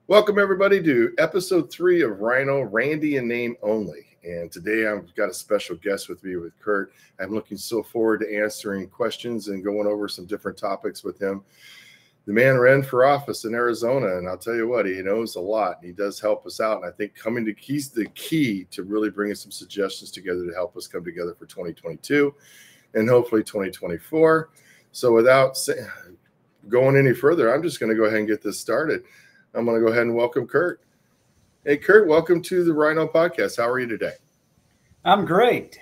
Welcome, everybody, to episode 3 of Rhino, Randy in Name Only. And today I've got a special guest with me, with Kirk. I'm looking so forward to answering questions and going over some different topics with him. The man ran for office in Arizona, and I'll tell you what, he knows a lot. He does help us out, and I think he's the key to really bringing some suggestions together to help us come together for 2022 and hopefully 2024. So without going any further, I'm just going to go ahead and get this started. I'm going to go ahead and welcome Kirk. Hey, Kirk, welcome to the Rhino podcast. How are you today? I'm great.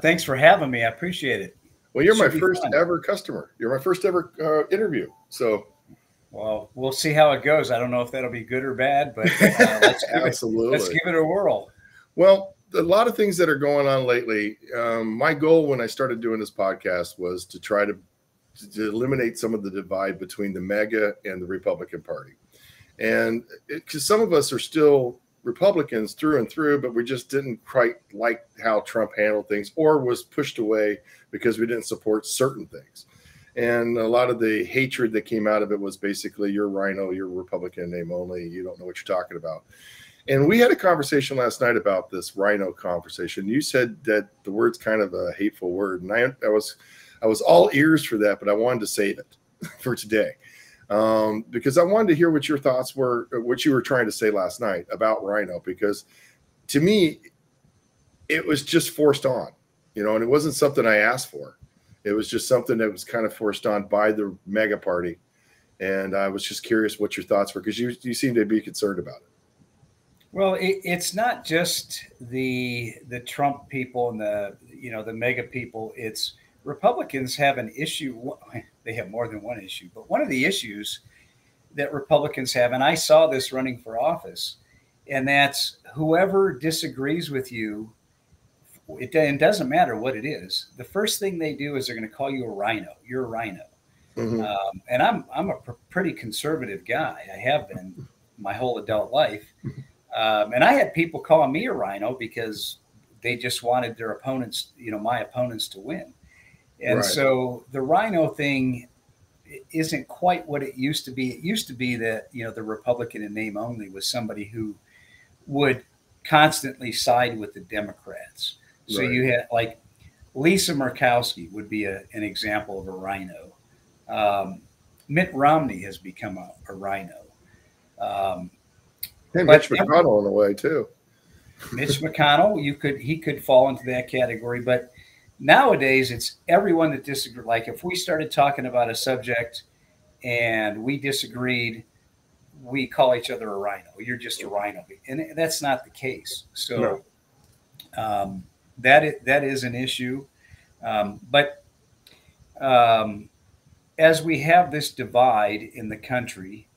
Thanks for having me. I appreciate it. Well, you're my first ever customer. You're my first ever interview. So, well, we'll see how it goes. I don't know if that'll be good or bad, but let's give it a whirl. Well, a lot of things that are going on lately. My goal when I started doing this podcast was to try to eliminate some of the divide between the MAGA and the Republican Party. And because some of us are still Republicans through and through, but we just didn't quite like how Trump handled things or was pushed away because we didn't support certain things. And a lot of the hatred that came out of it was basically, you're Rhino, you're Republican name only, you don't know what you're talking about. And we had a conversation last night about this Rhino conversation. You said that the word's kind of a hateful word. And I was all ears for that, but I wanted to save it for today. Because I wanted to hear what your thoughts were, what you were trying to say last night about Rhino, because to me, it was just forced on, and it wasn't something I asked for. It was just something that was kind of forced on by the MAGA party. And I was just curious what your thoughts were, because you seem to be concerned about it. Well, it's not just the Trump people and the MAGA people. It's Republicans have an issue. They have more than one issue, but one of the issues that Republicans have, and I saw this running for office, and that's whoever disagrees with you, it doesn't matter what it is. The first thing they do is they're going to call you a rhino. You're a rhino. Mm-hmm. And I'm a pretty conservative guy. I have been my whole adult life. And I had people calling me a rhino because they just wanted their opponents, my opponents, to win. And right. So the Rhino thing isn't quite what it used to be. It used to be that, the Republican in name only was somebody who would constantly side with the Democrats. So right. You had like Lisa Murkowski would be an example of a Rhino. Mitt Romney has become a Rhino. And Mitch McConnell in a way too. Mitch McConnell, he could fall into that category, but nowadays, it's everyone that disagrees. Like if we started talking about a subject and we disagreed, we call each other a rhino. You're just a rhino. And that's not the case. So that is an issue. But as we have this divide in the country,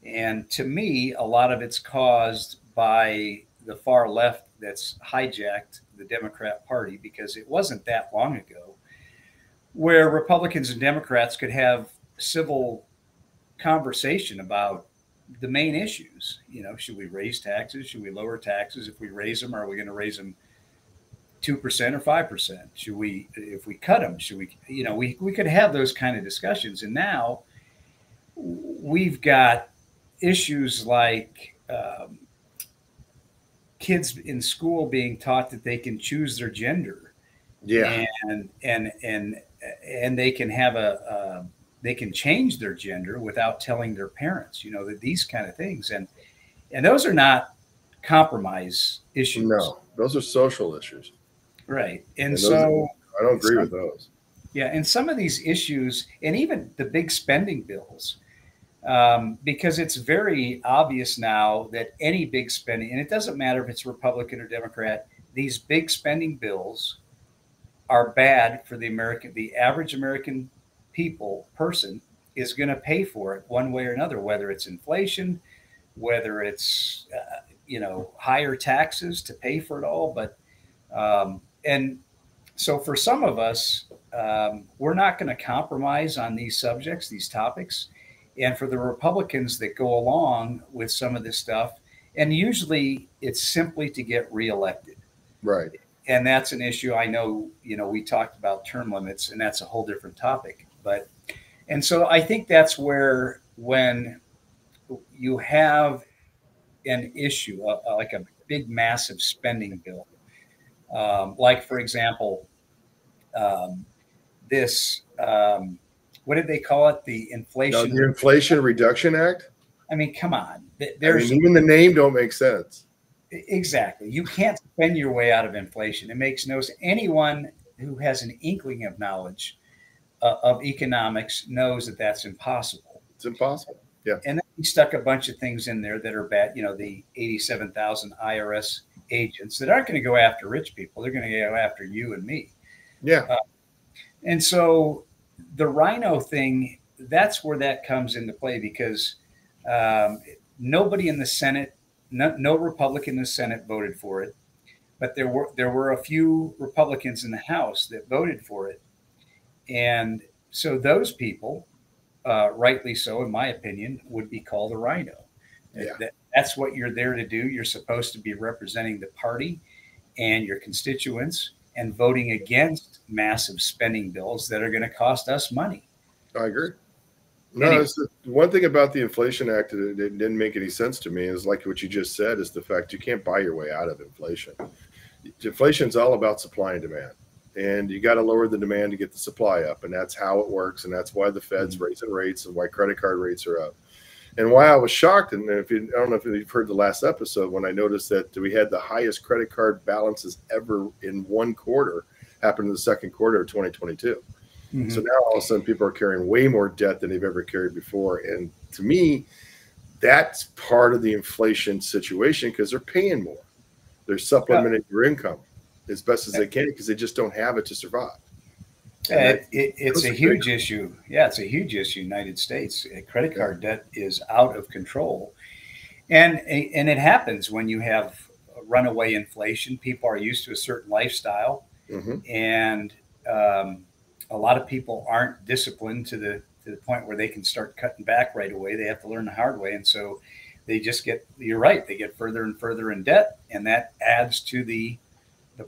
and to me, a lot of it's caused by the far left that's hijacked the Democrat Party, because it wasn't that long ago where Republicans and Democrats could have civil conversation about the main issues. Should we raise taxes? Should we lower taxes? If we raise them, are we going to raise them 2% or 5%? Should we, if we cut them, should we, we could have those kind of discussions. And now we've got issues like, kids in school being taught that they can choose their gender, and they can have they can change their gender without telling their parents. That these kind of things, and those are not compromise issues. No, those are social issues, right? And so I don't agree with those. Yeah, and some of these issues, and even the big spending bills. Because it's very obvious now that any big spending, and it doesn't matter if it's Republican or Democrat, these big spending bills are bad for the average American person is going to pay for it one way or another, whether it's inflation, whether it's, higher taxes to pay for it all. But, and so for some of us, we're not going to compromise on these subjects, these topics. And for the Republicans that go along with some of this stuff, and usually it's simply to get reelected. Right. And that's an issue. I know, we talked about term limits, and that's a whole different topic. And so I think that's where, when you have an issue, like a big, massive spending bill, like, for example, um, this, what did they call it? The No, Inflation. the Inflation Reduction Act. I mean, come on. I mean, There's even the name don't make sense. exactly. You can't spend your way out of inflation. It makes no sense. Anyone who has an inkling of knowledge of economics knows that that's impossible. It's impossible. Yeah. And then he stuck a bunch of things in there that are bad. You know, the 87,000 IRS agents that aren't going to go after rich people. They're going to go after you and me. Yeah. And so the Rhino thing, that's where that comes into play, because nobody in the Senate, no Republican in the Senate voted for it, but there were a few Republicans in the House that voted for it, and so those people, rightly so, in my opinion, would be called a Rhino. Yeah. That's what you're there to do. You're supposed to be representing the party and your constituents and voting against massive spending bills that are going to cost us money. I agree. No, Anyway. it's one thing about the Inflation Act that it didn't make any sense to me is like what you just said is the fact you can't buy your way out of inflation. Inflation is all about supply and demand, and you got to lower the demand to get the supply up, and that's how it works, and that's why the Fed's raising rates and why credit card rates are up. And why I was shocked, and I don't know if you've heard the last episode when I noticed that we had the highest credit card balances ever in one quarter happened in the second quarter of 2022. Mm-hmm. So now all of a sudden people are carrying way more debt than they've ever carried before. And to me, that's part of the inflation situation because they're paying more. They're supplementing your income as best as they can because they just don't have it to survive. It's a huge issue. Yeah, it's a huge issue in the United States. Credit card debt is out of control. And it happens when you have runaway inflation. People are used to a certain lifestyle. Mm-hmm. And a lot of people aren't disciplined to the point where they can start cutting back right away. They have to learn the hard way. And so they just get, you're right, they get further and further in debt. And that adds to the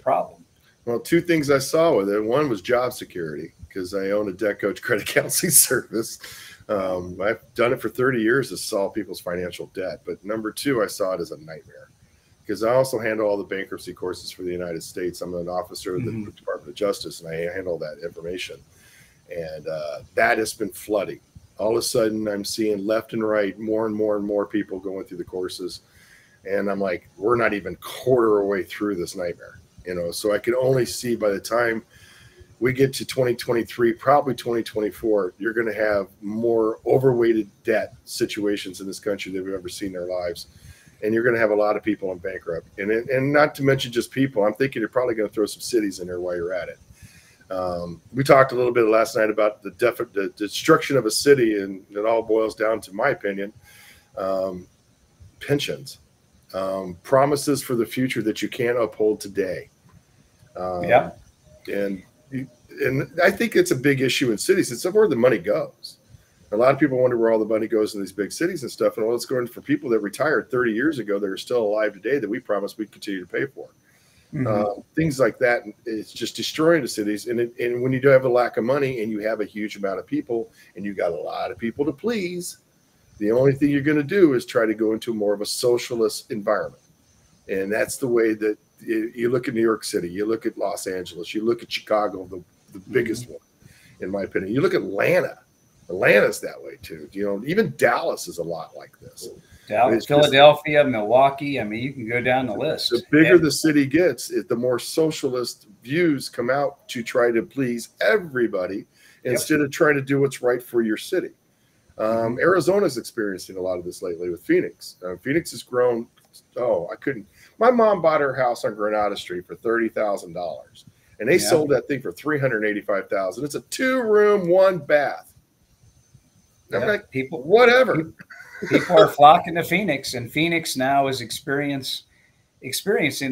problem. Well, two things I saw with it. One was job security because I own a debt coach credit counseling service. I've done it for 30 years to solve people's financial debt. But number two, I saw it as a nightmare because I also handle all the bankruptcy courses for the United States. I'm an officer of the Department of Justice, and I handle that information. And that has been flooding. All of a sudden, I'm seeing left and right more and more and more people going through the courses. And I'm like, we're not even quarter way through this nightmare. So I can only see by the time we get to 2023, probably 2024, you're going to have more overweighted debt situations in this country than we've ever seen in their lives. And you're going to have a lot of people in bankrupt. And not to mention just people, I'm thinking you're probably going to throw some cities in there while you're at it. We talked a little bit last night about the destruction of a city, and it all boils down to, my opinion, pensions, promises for the future that you can't uphold today. And I think it's a big issue in cities. It's where the money goes. A lot of people wonder where all the money goes in these big cities and stuff. And it's going for people that retired 30 years ago that are still alive today that we promised we'd continue to pay for. Things like that. It's just destroying the cities. And when you do have a lack of money and you have a huge amount of people and you got a lot of people to please, the only thing you're going to do is try to go into more of a socialist environment. And that's the way that you look at New York City, you look at Los Angeles, you look at Chicago, the biggest one, in my opinion. You look at Atlanta. Atlanta's that way too. Even Dallas is a lot like this. Dallas, Philadelphia, Milwaukee. I mean, you can go down the list. The bigger the city gets, the more socialist views come out to try to please everybody instead of trying to do what's right for your city. Arizona's experiencing a lot of this lately with Phoenix. Phoenix has grown. My mom bought her house on Granada Street for $30,000, and they sold that thing for $385,000. It's a 2-room, 1-bath. I'm like, whatever. People are flocking to Phoenix, and Phoenix now is experiencing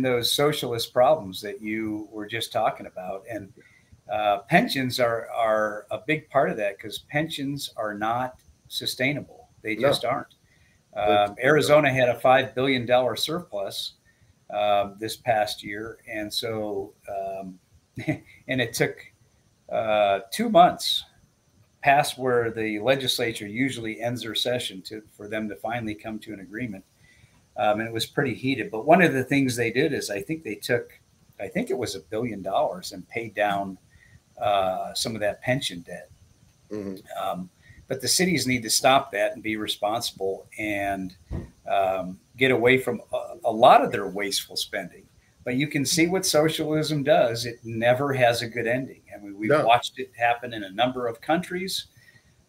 those socialist problems that you were just talking about. And pensions are a big part of that because pensions are not sustainable. They just aren't. Arizona had a $5 billion surplus this past year. And so, and it took 2 months past where the legislature usually ends their session for them to finally come to an agreement. and it was pretty heated. But one of the things they did is I think it was $1 billion and paid down some of that pension debt. Mm-hmm. But the cities need to stop that and be responsible and get away from a lot of their wasteful spending. But you can see what socialism does. It never has a good ending. I mean, we've watched it happen in a number of countries.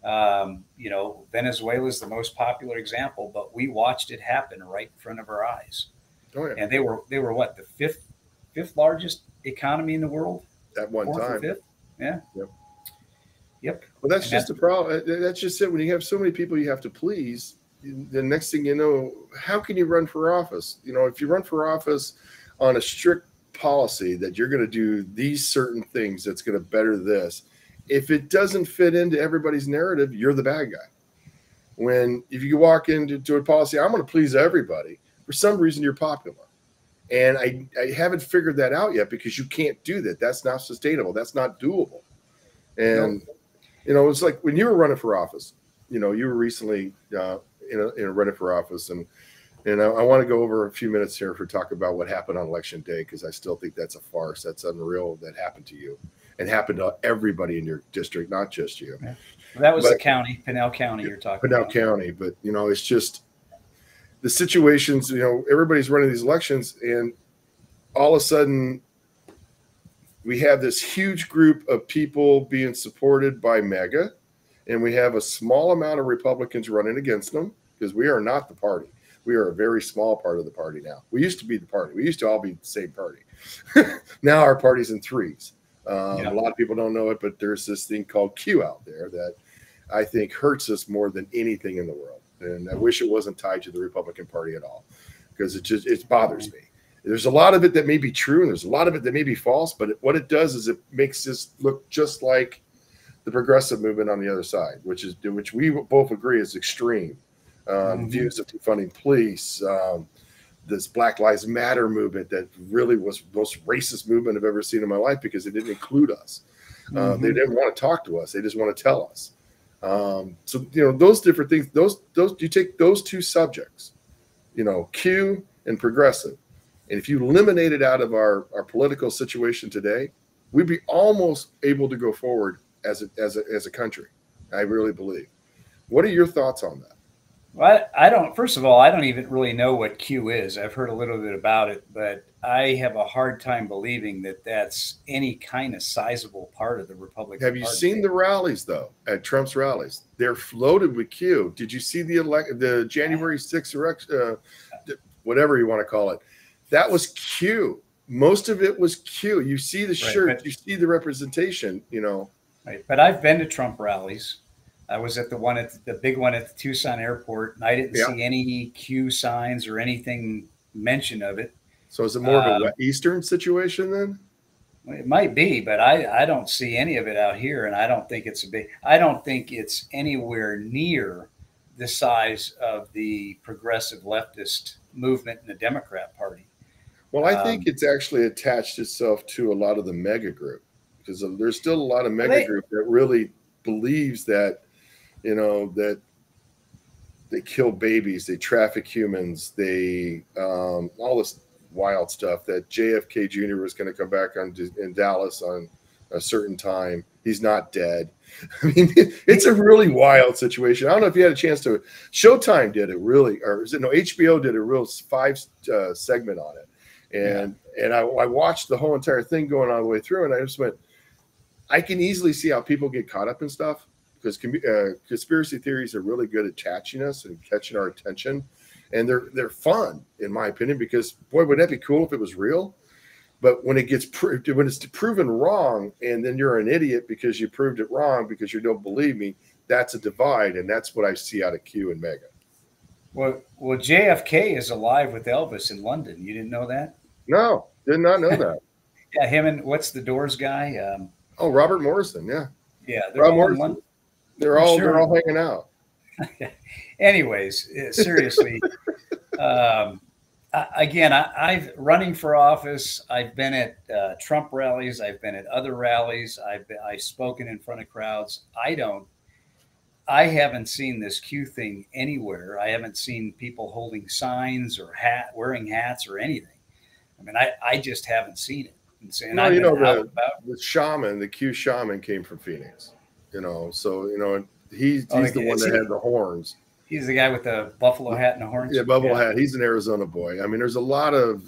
Venezuela is the most popular example, but we watched it happen right in front of our eyes. Oh, yeah. And they were what, the fifth largest economy in the world at one time. Fifth? Yeah. Yep. Well, that's just the problem. That's just it. When you have so many people you have to please, the next thing you know, how can you run for office? If you run for office on a strict policy that you're going to do these certain things that's going to better this, if it doesn't fit into everybody's narrative, you're the bad guy. If you walk into a policy, I'm going to please everybody, for some reason you're popular. And I haven't figured that out yet, because you can't do that. That's not sustainable. That's not doable. And it's like when you were running for office, you were recently in a running for office, and I want to go over a few minutes here for talk about what happened on election day, because I still think that's a farce. That's unreal that happened to you, and happened to everybody in your district, not just you. Yeah. Well, that was the county, Pinell County you're talking about. Pinell County, but it's just the situations. Everybody's running these elections, and all of a sudden, we have this huge group of people being supported by MAGA, and we have a small amount of Republicans running against them, because we are not the party. We are a very small part of the party now. We used to be the party. We used to all be the same party. Now our party's in threes. A lot of people don't know it, but there's this thing called Q out there that I think hurts us more than anything in the world. And I wish it wasn't tied to the Republican Party at all, because it bothers me. There's a lot of it that may be true, and there's a lot of it that may be false, but what it does is it makes this look just like the progressive movement on the other side, which we both agree is extreme. Views of defunding police, this Black Lives Matter movement that really was the most racist movement I've ever seen in my life, because it didn't include us. They didn't want to talk to us. They just want to tell us. So those different things, those you take those two subjects, Q and progressive, and if you eliminate it out of our political situation today, we'd be almost able to go forward as a country. I really believe. What are your thoughts on that? Well, first of all, I don't even really know what Q is. I've heard a little bit about it, but I have a hard time believing that that's any kind of sizable part of the Republican Party. Have you seen the rallies, though, at Trump's rallies? They're floated with Q. Did you see the January 6th election, whatever you want to call it? That was Q. Most of it was Q. You see the shirt, you see the representation, Right. But I've been to Trump rallies. I was at the big one at the Tucson airport, and I didn't see any Q signs or anything mention of it. So is it more of a Eastern situation then? It might be, but I don't see any of it out here, and I don't think it's anywhere near the size of the progressive leftist movement in the Democrat Party. Well, I think it's actually attached itself to a lot of the mega group, because there's still a lot of mega group that really believes that, that they kill babies, they traffic humans, they all this wild stuff, that JFK Jr. was going to come back in Dallas on a certain time. He's not dead. I mean, it's a really wild situation. I don't know if you had a chance to. Showtime did it really, or is it no? HBO did a real 5 segment on it. And I watched the whole entire thing going all the way through, and I just went, I can easily see how people get caught up in stuff, because conspiracy theories are really good at catching us and catching our attention, and they're fun, in my opinion, because boy, wouldn't that be cool if it was real? But when it's proven wrong, and then you're an idiot because you proved it wrong because you don't believe me, that's a divide, and that's what I see out of Q and Mega. Well, JFK is alive with Elvis in London. You didn't know that? No, did not know that. Yeah, him and what's the Doors guy? Robert Morrison. Yeah, they're all in London. They're all hanging out. Anyways, seriously, again, I've running for office. I've been at Trump rallies. I've been at other rallies. I've spoken in front of crowds. I haven't seen this Q thing anywhere. I haven't seen people holding signs or wearing hats or anything. I mean, I just haven't seen it. And Well, I've you been know, out and about. the Q shaman came from Phoenix, so he's the one Is that had the horns. he's the guy with the buffalo hat and the horns. Yeah, bubble hat. He's an Arizona boy. I mean, there's a lot of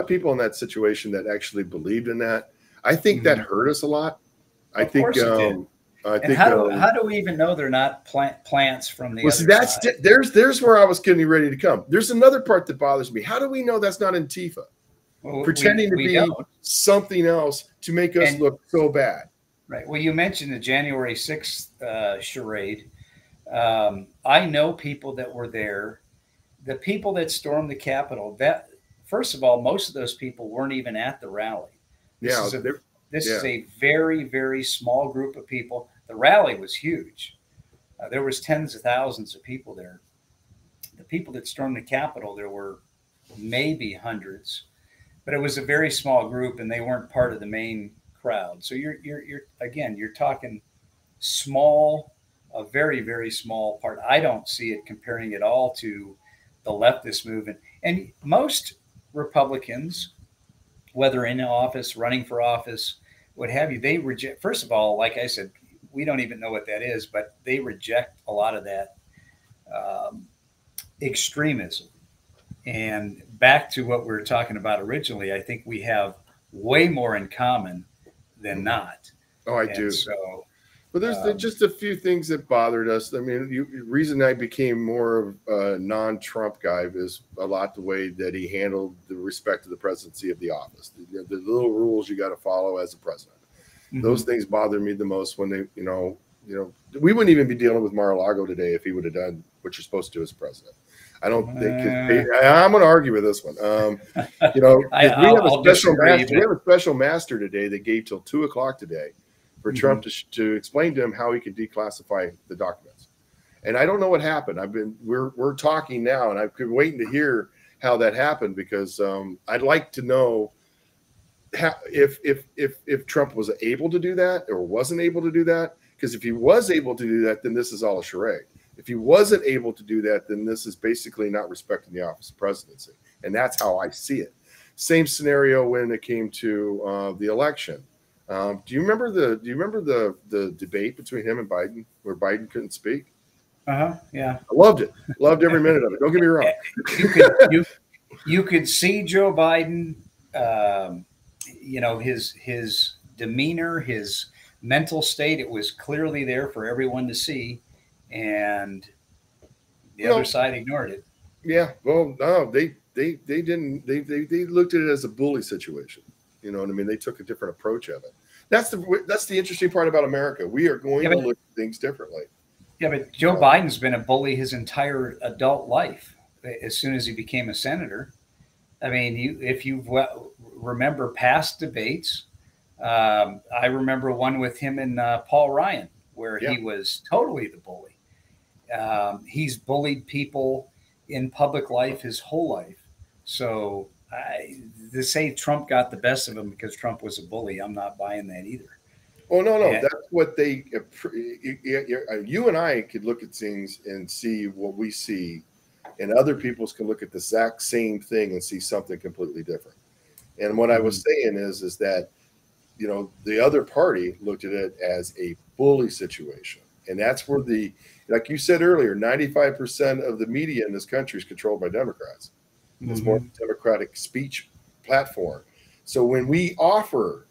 people in that situation that actually believed in that. I think that hurt us a lot. Of course it did. And how do we even know they're not plants from the other side? There's where I was getting ready to come. There's another part that bothers me. How do we know that's not Antifa? Well, pretending to be something else to make us look so bad. Right. Well, you mentioned the January 6th charade. I know people that were there. The people that stormed the Capitol, first of all, most of those people weren't even at the rally. This is a very, very small group of people. The rally was huge. There was tens of thousands of people there. The people that stormed the Capitol, there were maybe hundreds, but it was a very small group, and they weren't part of the main crowd. So you're talking small, a very, very small part. I don't see it comparing at all to the leftist movement. And most Republicans, whether in office, running for office, what have you, they reject, first of all, like I said, we don't even know what that is, but they reject a lot of that extremism. And back to what we were talking about originally, I think we have way more in common than not. Oh, I do. So, but there's just a few things that bothered us. I mean, the reason I became more of a non-Trump guy is a lot the way that he handled the respect to the presidency of the office, the little rules you got to follow as a president. Those things bother me the most when they, we wouldn't even be dealing with Mar-a-Lago today if he would have done what you're supposed to do as president. I don't think I'm going to argue with this one. We have a special master today that gave till 2:00 today for Trump to explain to him how he could declassify the documents. And I don't know what happened. We're talking now, and I've been waiting to hear how that happened because I'd like to know if Trump was able to do that or wasn't able to do that. Because if he was able to do that, then this is all a charade. If he wasn't able to do that, then this is basically not respecting the office of presidency. And that's how I see it. Same scenario when it came to the election. Do you remember the debate between him and Biden where Biden couldn't speak? Yeah. I loved it. Loved every minute of it. Don't get me wrong. You could see Joe Biden, his demeanor, his mental state. It was clearly there for everyone to see. And the other side ignored it. Yeah, well, no, they didn't. They looked at it as a bully situation. You know what I mean? They took a different approach of it. That's the interesting part about America. We are going to look at things differently. Yeah, but Joe Biden's been a bully his entire adult life. As soon as he became a senator, I mean, if you remember past debates, I remember one with him and Paul Ryan where he was totally the bully. He's bullied people in public life his whole life. So to say Trump got the best of him because Trump was a bully, I'm not buying that either. Oh, no. That's what you and I could look at things and see what we see, and other people can look at the exact same thing and see something completely different. And what I was saying is that, the other party looked at it as a bully situation. And that's where like you said earlier, 95% of the media in this country is controlled by Democrats. It's more democratic speech platform. So when we offer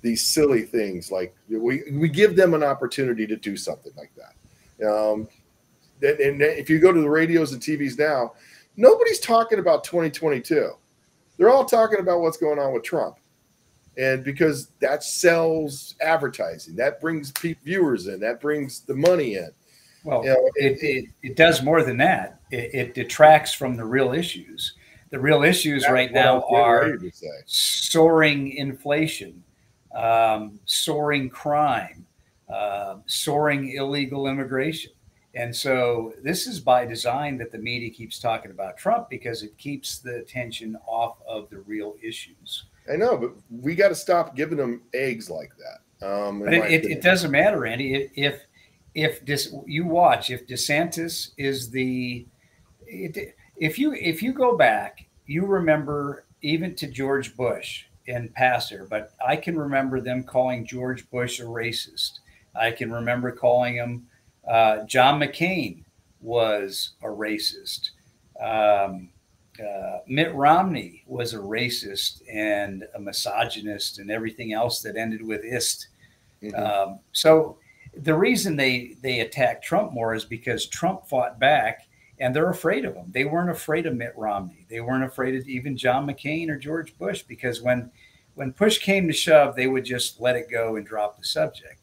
these silly things, like we give them an opportunity to do something like that. And if you go to the radios and TVs now, nobody's talking about 2022. They're all talking about what's going on with Trump. And because that sells advertising, that brings viewers in, that brings the money in. Well, it does more than that. It detracts from the real issues. The real issues right now are soaring inflation, soaring crime, soaring illegal immigration. And so this is by design that the media keeps talking about Trump because it keeps the attention off of the real issues. I know, but we got to stop giving them eggs like that. But it doesn't matter, Andy. If DeSantis is if you go back, you remember even to George Bush and passer, but I can remember them calling George Bush a racist. I can remember calling him John McCain was a racist. Mitt Romney was a racist and a misogynist and everything else that ended with ist. Mm-hmm. So the reason they attack Trump more is because Trump fought back and they're afraid of him. They weren't afraid of Mitt Romney. They weren't afraid of even John McCain or George Bush, because when push came to shove, they would just let it go and drop the subject.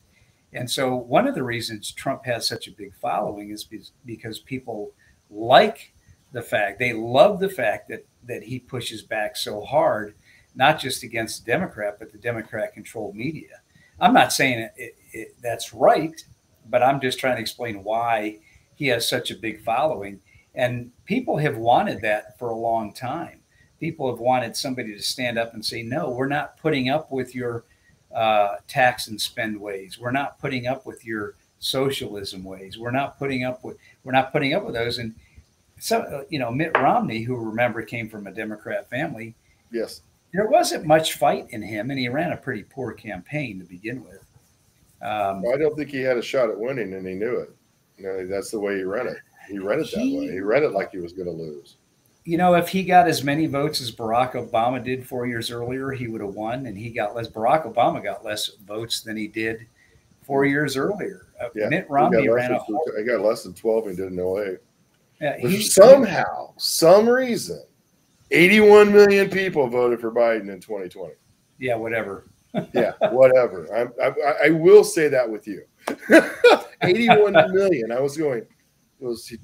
And so one of the reasons Trump has such a big following is because people like the fact, they love the fact that he pushes back so hard, not just against the Democrat, but the Democrat-controlled media. I'm not saying that's right, but I'm just trying to explain why he has such a big following. And people have wanted that for a long time. People have wanted somebody to stand up and say, no, we're not putting up with your tax and spend ways. We're not putting up with your socialism ways. We're not putting up with those. And so, Mitt Romney, who remember came from a Democrat family. Yes. There wasn't much fight in him, and he ran a pretty poor campaign to begin with. Well, I don't think he had a shot at winning, and he knew it. That's the way he ran it. He ran it that way. He ran it like he was going to lose. If he got as many votes as Barack Obama did 4 years earlier, he would have won, and he got less. Barack Obama got less votes than he did 4 years earlier. Yeah, Mitt Romney he got less than 12 and did in 08. Yeah, some reason, 81 million people voted for Biden in 2020. Yeah, whatever. Yeah, whatever. I will say that with you. 81 million. I was going,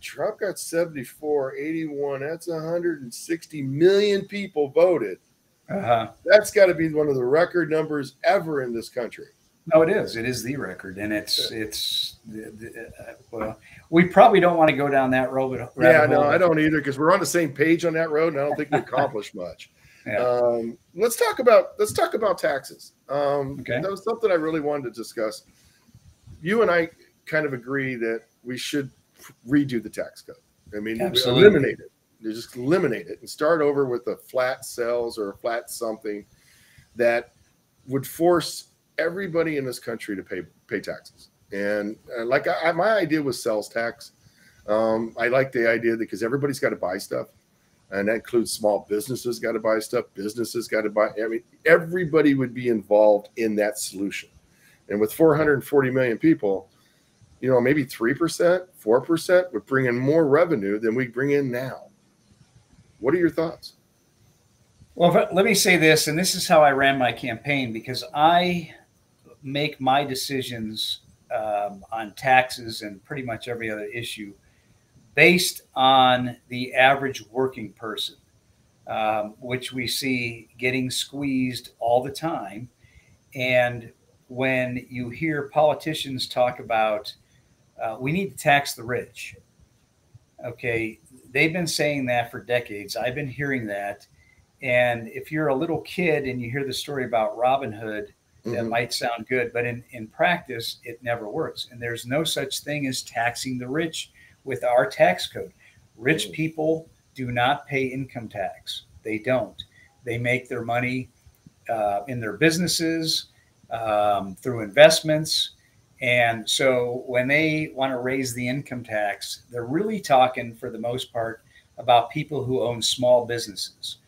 Trump got 74, 81. That's 160 million people voted. That's got to be one of the record numbers ever in this country. No, it is. It is the record, and well, we probably don't want to go down that road. Yeah, no, I don't either, because we're on the same page on that road, and I don't think we accomplished much. Yeah. Let's talk about taxes. Okay. That was something I really wanted to discuss. You and I kind of agree that we should redo the tax code. I mean, eliminate it. Just eliminate it and start over with a flat sales or a flat something that would force everybody in this country to pay taxes. And my idea was sales tax. I like the idea because everybody's got to buy stuff, and that includes small businesses got to buy stuff. Businesses got to buy. I mean, everybody would be involved in that solution. And with 440 million people, maybe 3%, 4% would bring in more revenue than we bring in now. What are your thoughts? Well, let me say this, and this is how I ran my campaign, because I make my decisions on taxes and pretty much every other issue based on the average working person, which we see getting squeezed all the time. And when you hear politicians talk about we need to tax the rich, okay, they've been saying that for decades. I've been hearing that. And if you're a little kid and you hear the story about Robin Hood, that might sound good, but in practice, it never works. And there's no such thing as taxing the rich with our tax code. Rich people do not pay income tax. They don't. They make their money in their businesses, through investments. And so when they want to raise the income tax, they're really talking, for the most part, about people who own small businesses.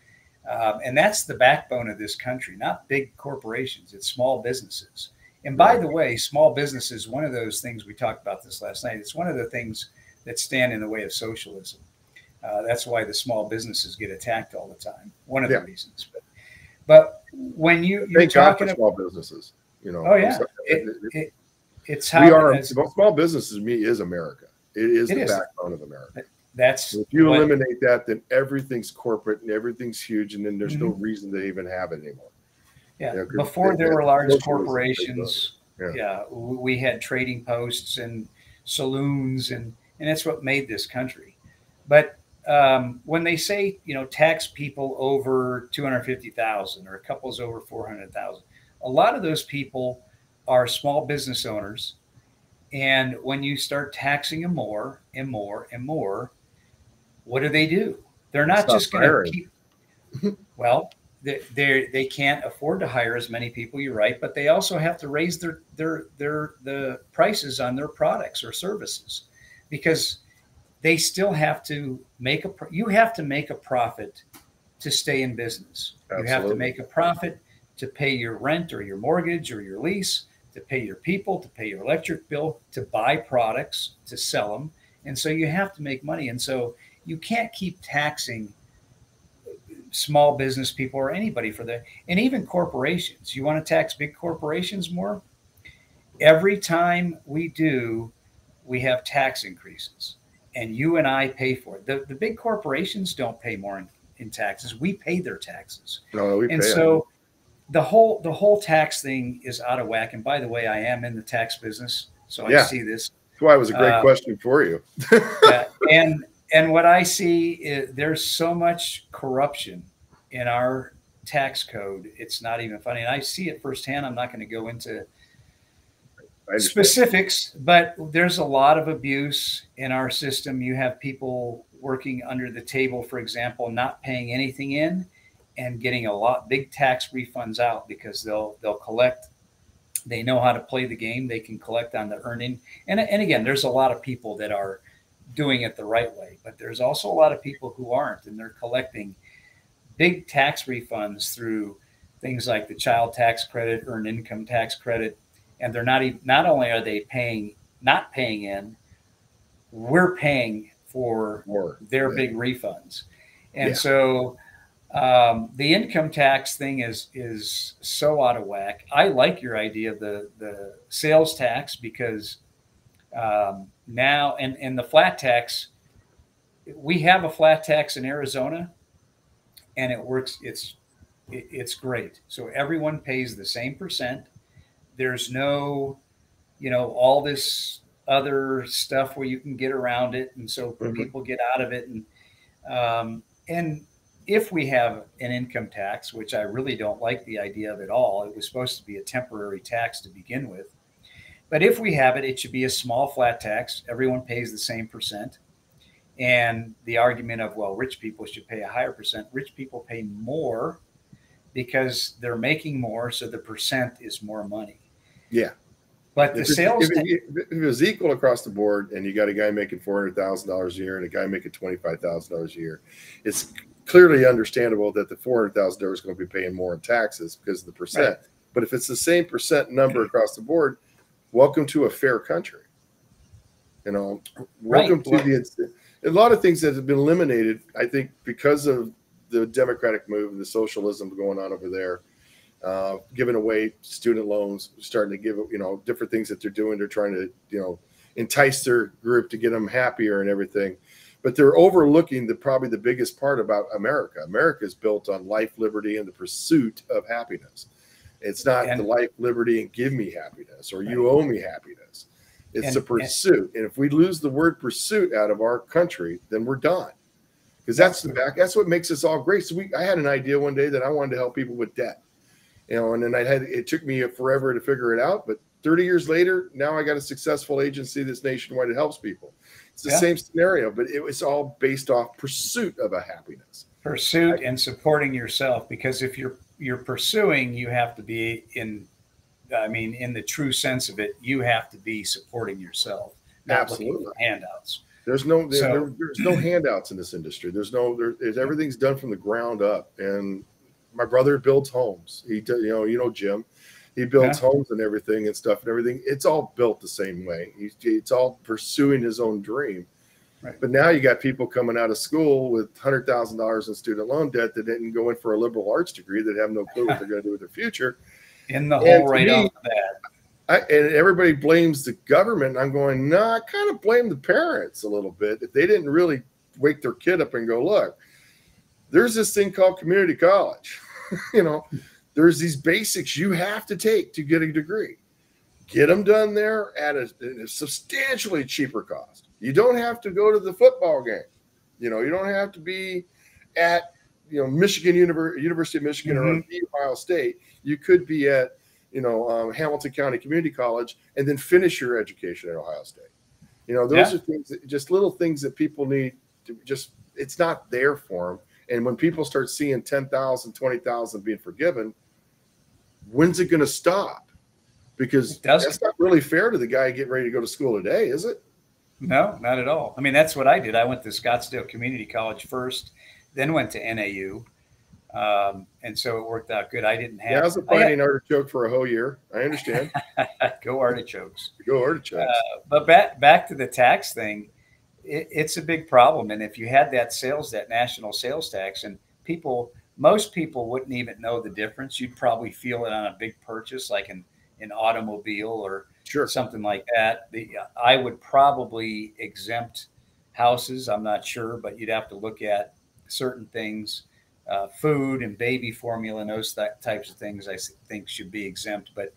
And that's the backbone of this country, not big corporations. It's small businesses. And by the way, small businesses, one of those things, we talked about this last night, it's one of the things that stand in the way of socialism. That's why the small businesses get attacked all the time. One of the reasons. But when you're talking about small businesses, oh yeah, it's how we are. Small businesses, to me, is America. It is the backbone of America. If you eliminate that, then everything's corporate and everything's huge, and then there's no reason to even have it anymore. Yeah, before there were large corporations, we had trading posts and saloons, and that's what made this country. But when they say, tax people over 250,000 or couples over 400,000, a lot of those people are small business owners. And when you start taxing them more and more and more, what do? They're not Stop just going to hiring. keep, well, they can't afford to hire as many people. You're right, but they also have to raise the prices on their products or services, because they still have to you have to make a profit to stay in business. Absolutely. You have to make a profit to pay your rent or your mortgage or your lease, to pay your people, to pay your electric bill, to buy products, to sell them. And so you have to make money. And so you can't keep taxing small business people or anybody for that. And even corporations. You want to tax big corporations more? Every time we do, we have tax increases, and you and I pay for it. The big corporations don't pay more in taxes. We pay their taxes. No, we pay. And so the whole tax thing is out of whack. And by the way, I am in the tax business, so I see this. That's why it was a great question for you. Yeah, and what I see is there's so much corruption in our tax code. It's not even funny. And I see it firsthand. I'm not going to go into specifics, but there's a lot of abuse in our system. You have people working under the table, for example, not paying anything in and getting big tax refunds out, because they'll collect. They know how to play the game. They can collect on the earning. And again, there's a lot of people that are doing it the right way, but there's also a lot of people who aren't, and they're collecting big tax refunds through things like the child tax credit, earned income tax credit. And they're not only are they not paying in, we're paying for their big refunds. And so the income tax thing is so out of whack. I like your idea of the sales tax, because now, and the flat tax, we have a flat tax in Arizona, and it works. It's great. So everyone pays the same percent. There's no, all this other stuff where you can get around it. And so people get out of it. And if we have an income tax, which I really don't like the idea of at all, it was supposed to be a temporary tax to begin with. But if we have it, it should be a small flat tax. Everyone pays the same percent. And the argument of, well, rich people should pay a higher percent. Rich people pay more because they're making more, so the percent is more money. Yeah. But the sales... If it was equal across the board, and you got a guy making $400,000 a year and a guy making $25,000 a year, it's clearly understandable that the $400,000 is going to be paying more in taxes because of the percent. Right. But if it's the same percent number across the board, welcome to a fair country. Welcome to a lot of things that have been eliminated, I think, because of the democratic move and the socialism going on over there, giving away student loans, starting to give, different things that they're doing. They're trying to, entice their group to get them happier and everything. But they're overlooking probably the biggest part about America. America is built on life, liberty, and the pursuit of happiness. It's not the life, liberty, and give me happiness, or you owe me happiness. It's a pursuit. And if we lose the word pursuit out of our country, then we're done. Because that's what makes us all great. So I had an idea one day that I wanted to help people with debt. And then it took me forever to figure it out. But 30 years later, now I got a successful agency that's nationwide. It helps people. It's the same scenario, but it was all based off pursuit of a happiness. Pursuit and supporting yourself. Because if you're pursuing, you have to be in the true sense of it, you have to be supporting yourself, not looking for handouts. There's no handouts in this industry. There's everything's done from the ground up. And my brother builds homes. He does, Jim, he builds homes and everything and stuff and everything. It's all built the same way. It's all pursuing his own dream. Right. But now you got people coming out of school with $100,000 in student loan debt that didn't go in for a liberal arts degree, that have no clue what they're going to do with their future. In the hole right off that. And everybody blames the government. I'm going, I kind of blame the parents a little bit. If they didn't really wake their kid up and go, look, there's this thing called community college. There's these basics you have to take to get a degree. Get them done there at a substantially cheaper cost. You don't have to go to the football game. You don't have to be at Michigan University of Michigan or Ohio State. You could be at Hamilton County Community College, and then finish your education at Ohio State. Those are things just little things that people need to it's not there for them. And when people start seeing 10,000, 20,000 being forgiven, when's it going to stop? Because that's not really fair to the guy getting ready to go to school today, is it? No, not at all. I mean, that's what I did. I went to Scottsdale Community College first, then went to NAU. And so it worked out good. I didn't have. Yeah, I was a fighting artichoke for a whole year. I understand. Go artichokes. Go artichokes. But back to the tax thing, it's a big problem. And if you had that national sales tax, and most people wouldn't even know the difference. You'd probably feel it on a big purchase, like an automobile or something like that. I would probably exempt houses. I'm not sure, but you'd have to look at certain things. Food and baby formula and those types of things I think should be exempt. But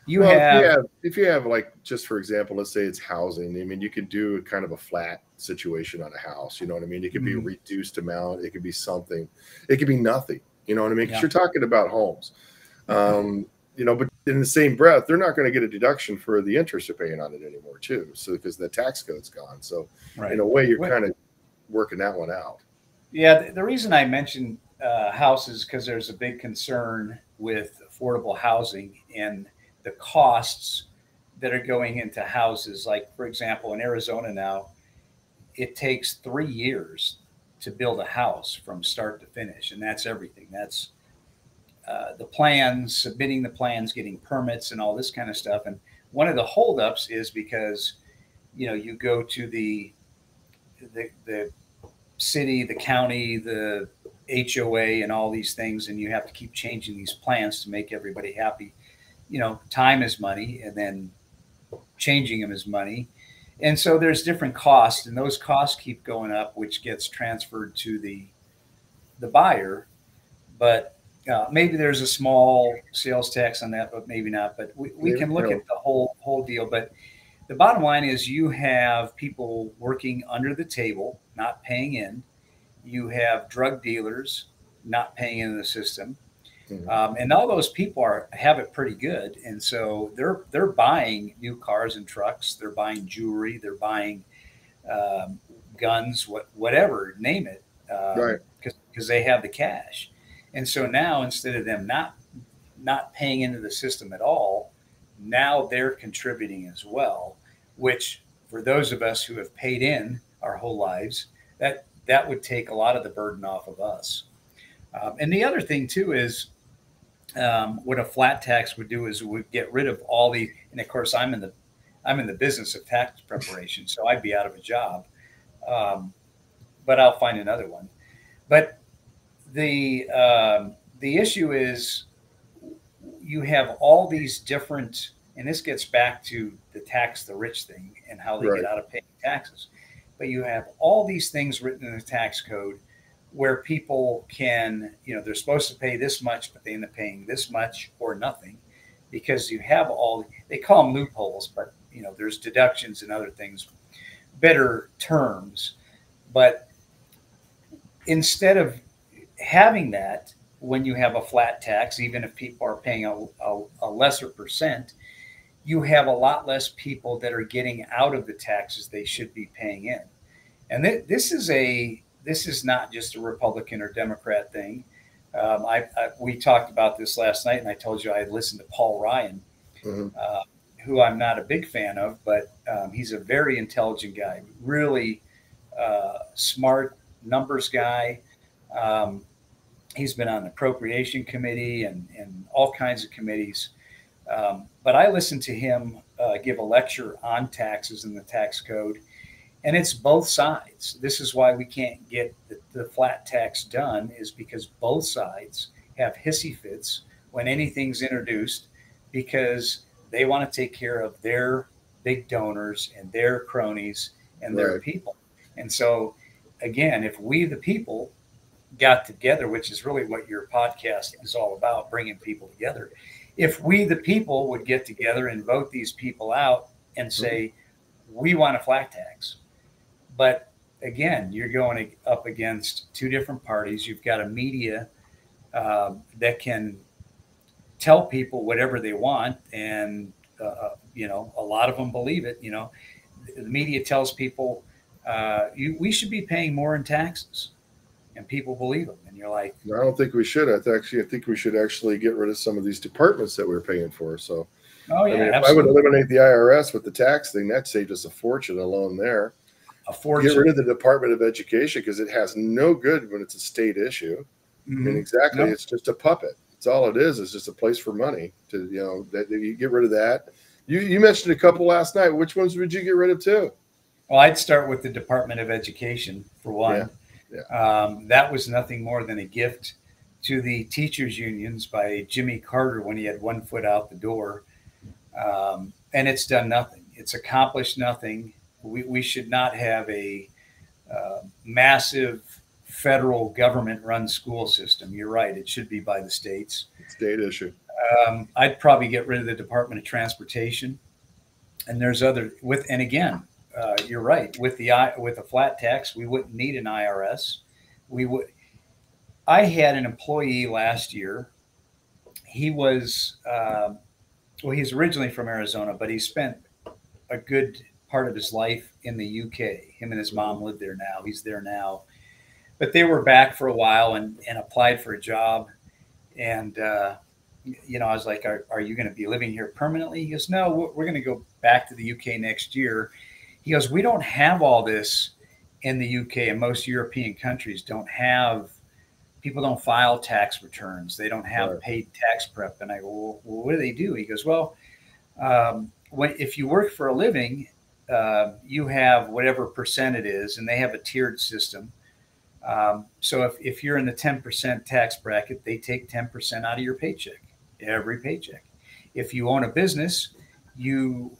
if you have like, just for example, let's say it's housing. I mean, you could do kind of a flat situation on a house. You know what I mean? It could be a reduced amount. It could be something. It could be nothing. You know what I mean? Because you're talking about homes. But in the same breath, they're not going to get a deduction for the interest you're paying on it anymore, too. So because the tax code's gone. So in a way, you're kind of working that one out. Yeah, the reason I mentioned houses because there's a big concern with affordable housing and the costs that are going into houses. Like, for example, in Arizona now, it takes 3 years to build a house from start to finish, and that's everything. That's the plans, submitting the plans, getting permits, and all this kind of stuff. And one of the holdups is because you go to the city, the county, the HOA, and all these things, and you have to keep changing these plans to make everybody happy. Time is money, and then changing them is money. And so there's different costs, and those costs keep going up, which gets transferred to the buyer. But maybe there's a small sales tax on that, but maybe not. But we can look at the whole deal. But the bottom line is you have people working under the table, not paying in. You have drug dealers not paying into the system. And all those people have it pretty good. And so they're buying new cars and trucks. They're buying jewelry. They're buying guns, whatever, name it, because they have the cash. And so now, instead of them not paying into the system at all, now they're contributing as well, which for those of us who have paid in our whole lives, that would take a lot of the burden off of us. And the other thing too is what a flat tax would do is would get rid of all the, and of course I'm in the business of tax preparation, so I'd be out of a job, but I'll find another one. But the issue is you have all these different, and this gets back to the tax the rich thing and how they get out of paying taxes. But you have all these things written in the tax code where people can, they're supposed to pay this much, but they end up paying this much or nothing, because you have they call them loopholes, but there's deductions and other things, better terms. But instead of having that, when you have a flat tax, even if people are paying a lesser percent, you have a lot less people that are getting out of the taxes they should be paying in. And this is not just a Republican or Democrat thing. We talked about this last night, and I told you I had listened to Paul Ryan, who I'm not a big fan of, but he's a very intelligent guy, really smart numbers guy. He's been on the appropriation committee and all kinds of committees. But I listened to him give a lecture on taxes and the tax code, and it's both sides. This is why we can't get the flat tax done, is because both sides have hissy fits when anything's introduced, because they want to take care of their big donors and their cronies and their people. And so, again, if we, the people, got together, which is really what your podcast is all about, bringing people together. If we, the people, would get together and vote these people out and say, we want a flat tax. But again, you're going up against two different parties. You've got a media that can tell people whatever they want, and a lot of them believe it. The media tells people we should be paying more in taxes, and people believe them. And you're like, I don't think we should. I think we should actually get rid of some of these departments that we're paying for. So, oh yeah, I mean, if absolutely. I would eliminate the IRS with the tax thing, that saved us a fortune alone there. A fortune. Get rid of the Department of Education because it has no good when it's a state issue. Mm-hmm. I mean, exactly, Nope. It's just a puppet. It's all it is. It's just a place for money. That you get rid of that. You mentioned a couple last night. Which ones would you get rid of too? Well, I'd start with the Department of Education for one. Yeah. That was nothing more than a gift to the teachers' unions by Jimmy Carter when he had one foot out the door. And it's done nothing. It's accomplished nothing. We should not have a massive federal government-run school system. You're right. It should be by the states. State issue. I'd probably get rid of the Department of Transportation. And there's and again, you're right. With a flat tax, we wouldn't need an IRS. I had an employee last year. He was he's originally from Arizona, but he spent a good part of his life in the UK. Him and his mom live there now. He's there now, but they were back for a while and applied for a job. And I was like, "Are you going to be living here permanently?" He goes, "No, we're going to go back to the UK next year." He goes, "We don't have all this in the UK, and most European countries don't have. People don't file tax returns. They don't have paid tax prep." And I go, "Well, what do they do?" He goes, "Well, if you work for a living, you have whatever percent it is, and they have a tiered system. So if you're in the 10% tax bracket, they take 10% out of your paycheck, every paycheck. If you own a business, you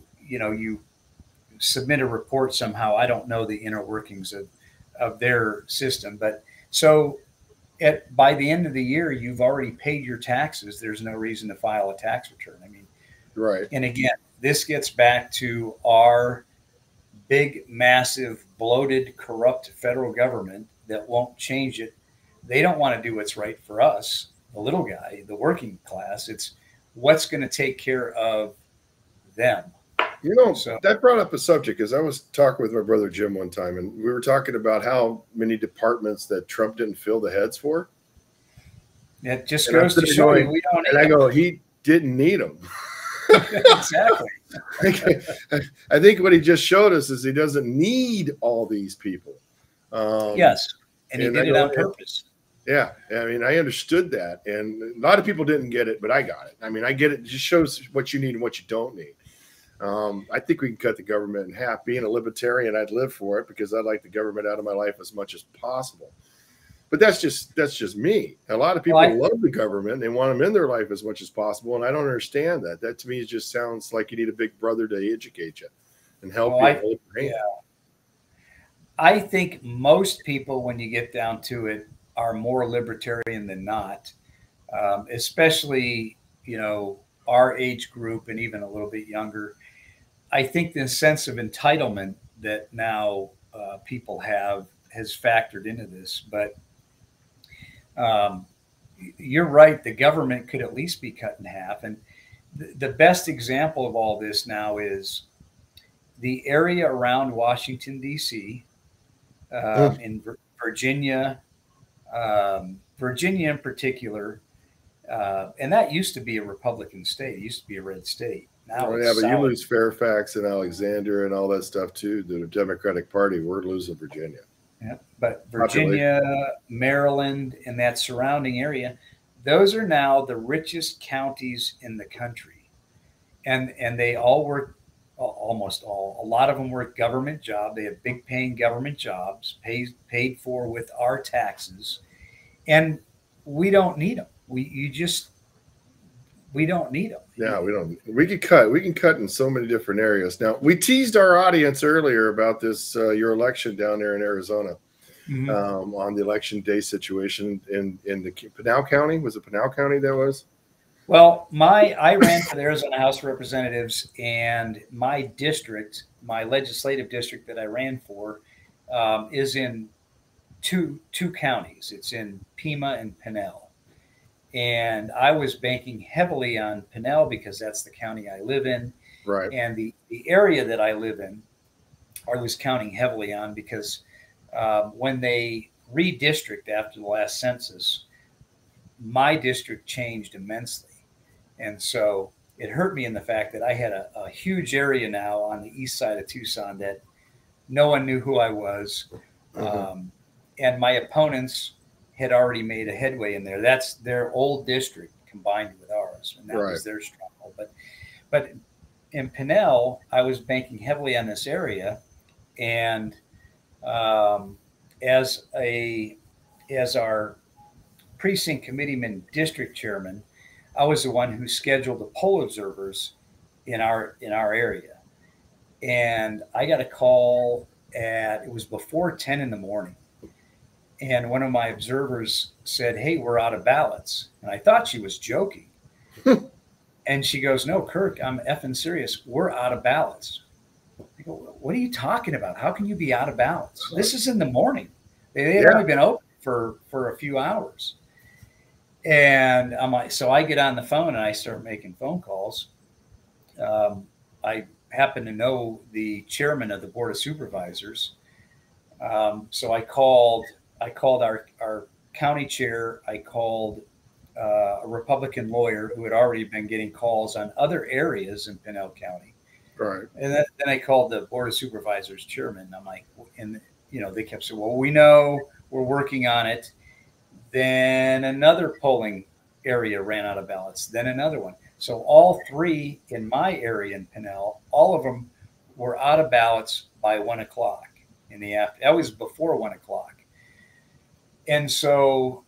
submit a report somehow. I don't know the inner workings of their system, but so by the end of the year, you've already paid your taxes. There's no reason to file a tax return. I mean, right. And again, this gets back to our big, massive, bloated, corrupt federal government that won't change it. They don't want to do what's right for us, the little guy, the working class. It's what's going to take care of them. That brought up a subject because I was talking with my brother Jim one time, and we were talking about how many departments that Trump didn't fill the heads for. It just goes to show you we don't. And I go, he didn't need them. Exactly. I think what he just showed us is he doesn't need all these people. Yes, and he did it on purpose. Yeah, I mean, I understood that, and a lot of people didn't get it, but I got it. I mean, I get it. It just shows what you need and what you don't need. I think we can cut the government in half. Being a libertarian, I'd live for it because I'd like the government out of my life as much as possible. But that's just me. A lot of people love the government. They want them in their life as much as possible, and I don't understand that. That to me just sounds like you need a big brother to educate you and help you hold your hand. Yeah. I think most people, when you get down to it, are more libertarian than not, especially our age group and even a little bit younger. I think the sense of entitlement that now people have has factored into this. But you're right. The government could at least be cut in half. And the best example of all this now is the area around Washington, D.C., in Virginia, Virginia in particular. And that used to be a Republican state. It used to be a red state. Now but you lose Fairfax and Alexander and all that stuff too. The Democratic Party, we're losing Virginia. Yeah, but Virginia, Maryland, and that surrounding area, those are now the richest counties in the country, and they all work, almost all. A lot of them work government jobs. They have big paying government jobs, paid for with our taxes, and we don't need them. We don't need them. Yeah, we don't. We can cut in so many different areas. Now, we teased our audience earlier about this your election down there in Arizona, on the election day situation in the Pinal County. Was it Pinal County that was? Well, I ran for the Arizona House of Representatives, and my district, my legislative district that I ran for, is in two counties. It's in Pima and Pinal. And I was banking heavily on Pinell because that's the county I live in. Right. And the area that I live in, I was counting heavily on because when they redistrict after the last census, my district changed immensely. And so it hurt me in the fact that I had a huge area now on the east side of Tucson that no one knew who I was. And my opponents had already made a headway in there. That's their old district combined with ours, and that was their struggle. But in Pinell, I was banking heavily on this area, and as our precinct committeeman district chairman, I was the one who scheduled the poll observers in our area. And I got a call it was before 10 in the morning. And one of my observers said, "Hey, we're out of ballots." And I thought she was joking. And she goes, "No, Kirk, I'm effing serious. We're out of ballots." I go, "What are you talking about? How can you be out of ballots? This is in the morning. They had only been open for a few hours." And I'm like, so I get on the phone and I start making phone calls. I happen to know the chairman of the Board of Supervisors. So I called our county chair. I called a Republican lawyer who had already been getting calls on other areas in Pinell County. Right. And then I called the Board of Supervisors chairman. I'm like, and they kept saying, "Well, we know, we're working on it." Then another polling area ran out of ballots. Then another one. So all three in my area in Pinell, all of them were out of ballots by 1 o'clock in the afternoon. That was before 1 o'clock. And so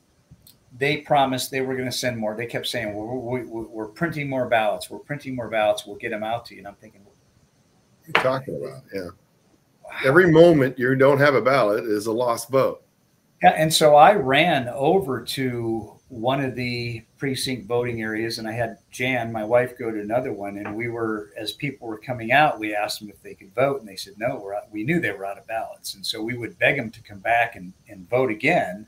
they promised they were going to send more. They kept saying, we're printing more ballots. We're printing more ballots. We'll get them out to you. And I'm thinking, what are you talking about? Yeah. Wow. Every moment you don't have a ballot is a lost vote. Yeah, and so I ran over to one of the precinct voting areas, and I had Jan, my wife, go to another one. And we were, as people were coming out, we asked them if they could vote, and they said no. We knew they were out of ballots, and so we would beg them to come back and vote again.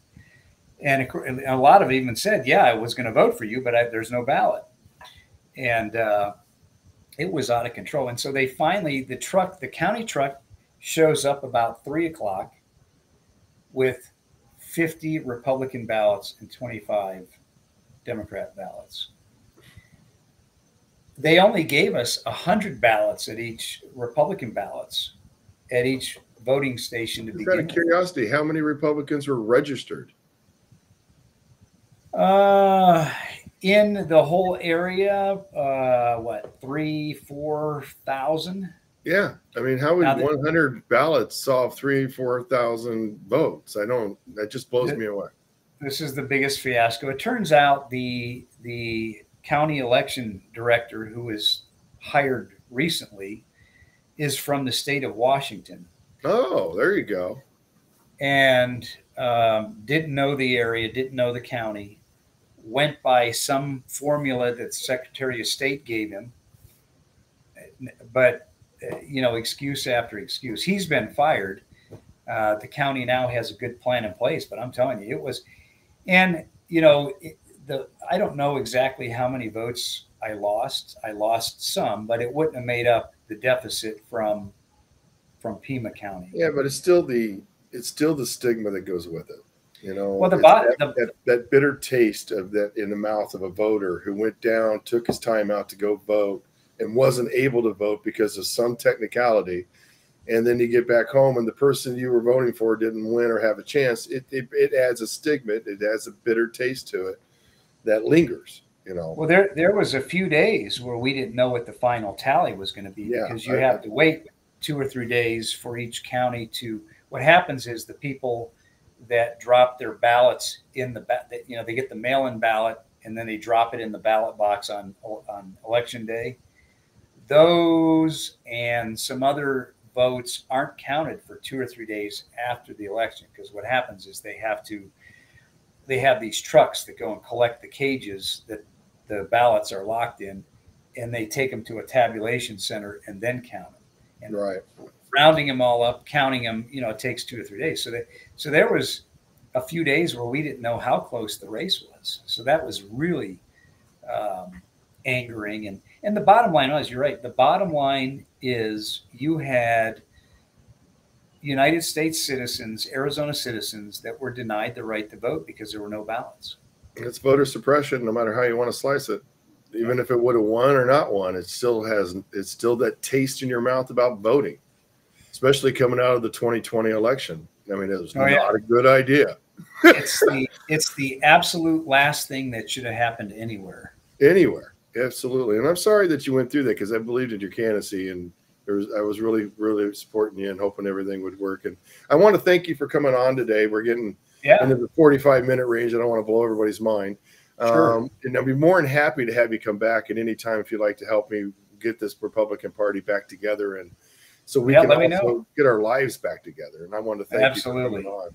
And a lot of them even said, "Yeah, I was going to vote for you, but there's no ballot." And it was out of control. And so they finally, the county truck, shows up about 3 o'clock with 50 Republican ballots and 25 Democrat ballots. They only gave us 100 ballots at each Republican ballots at each voting station to begin with. Out of curiosity, how many Republicans were registered? In the whole area, 3,000-4,000. Yeah, I mean, how would 100 ballots solve 3,000-4,000 votes? That just blows me away. This is the biggest fiasco. It turns out the county election director, who was hired recently, is from the state of Washington. Oh, there you go. And didn't know the area, didn't know the county, went by some formula that the Secretary of State gave him, but excuse after excuse. He's been fired. The county now has a good plan in place, but I'm telling you, it was, and I don't know exactly how many votes I lost. I lost some, but it wouldn't have made up the deficit from Pima County. Yeah, but it's still the stigma that goes with it. Well, that bitter taste of that in the mouth of a voter who went down, took his time out to go vote, and wasn't able to vote because of some technicality. And then you get back home and the person you were voting for didn't win or have a chance. It adds a stigma. It adds a bitter taste to it that lingers, Well, there was a few days where we didn't know what the final tally was going to be, because you have to wait 2 or 3 days for each county to, what happens is the people that drop their ballots in they get the mail-in ballot and then they drop it in the ballot box on election day. Those and some other votes aren't counted for 2 or 3 days after the election, because what happens is they have these trucks that go and collect the cages that the ballots are locked in, and they take them to a tabulation center and then count them. And rounding them all up, counting them, it takes 2 or 3 days. So there was a few days where we didn't know how close the race was. So that was really angering. And the bottom line was, you're right. The bottom line is you had United States citizens, Arizona citizens, that were denied the right to vote because there were no ballots. It's voter suppression, no matter how you want to slice it. Even if it would have won or not won, it's still that taste in your mouth about voting, especially coming out of the 2020 election. I mean, it was not a good idea. It's the absolute last thing that should have happened anywhere. Anywhere, absolutely. And I'm sorry that you went through that, because I believed in your candidacy, and I was really, really supporting you and hoping everything would work. And I want to thank you for coming on today. We're getting into the 45-minute range. I don't want to blow everybody's mind. Sure. And I'd be more than happy to have you come back at any time if you'd like to help me get this Republican Party back together, and so we can also get our lives back together. And I want to thank you for coming on.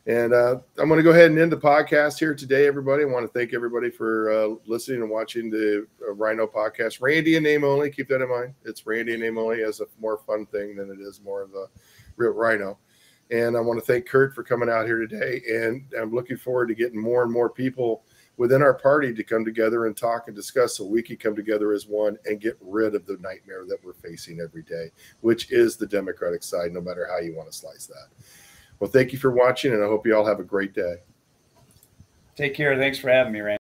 And I'm going to go ahead and end the podcast here today, everybody. I want to thank everybody for listening and watching the Rhino podcast. Randy in name only. Keep that in mind. It's Randy in name only as a more fun thing than it is more of a real Rhino. And I want to thank Kirk for coming out here today. And I'm looking forward to getting more and more people within our party to come together and talk and discuss, so we can come together as one and get rid of the nightmare that we're facing every day, which is the Democratic side, no matter how you want to slice that. Well, thank you for watching, and I hope you all have a great day. Take care. Thanks for having me, Randy.